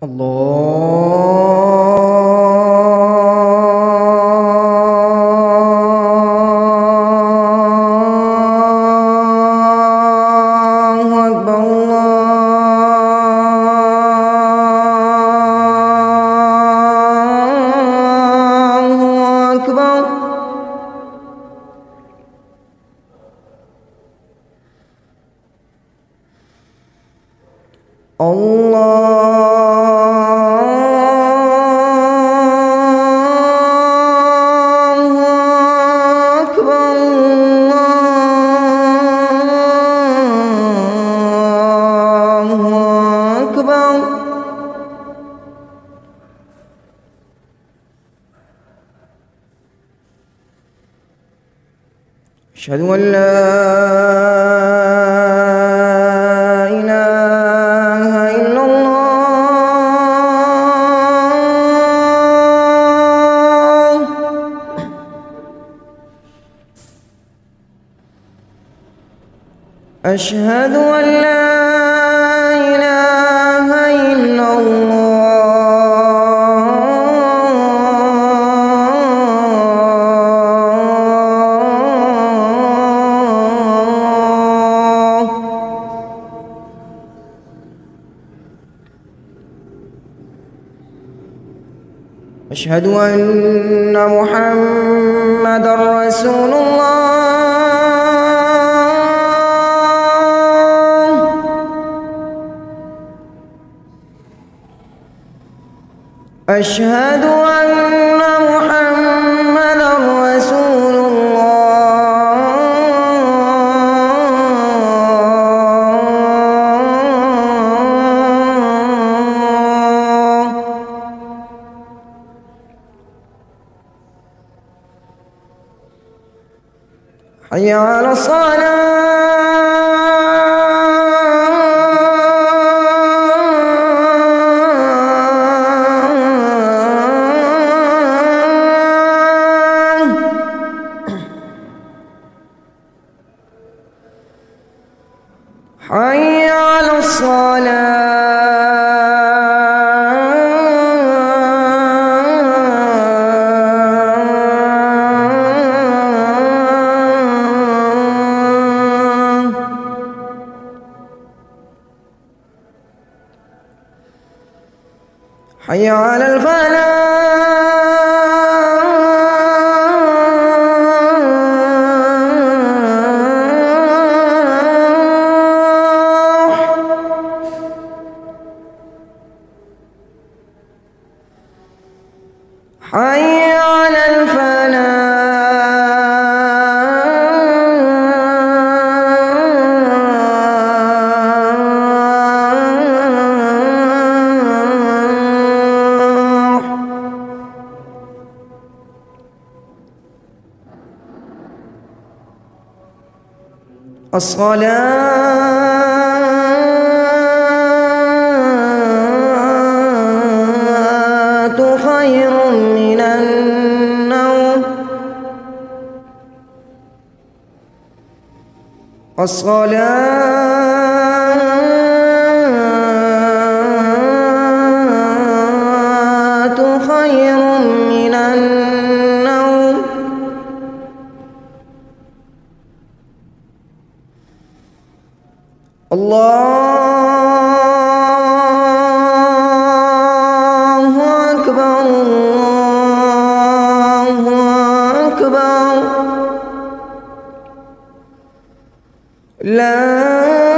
الله أكبر الله أكبر. أشهد أن لا إله إلا الله. أشهد أن لا إله إلا الله. أشهد أن محمدًا رسول الله. أشهد أن محمدًا رسول حي على الصلاة. حي على الصلاة. حي على الفلاح. حي على الفلاح. الصلاة خير من النوم. الصلاة خير من النوم. الله أكبر الله أكبر. لا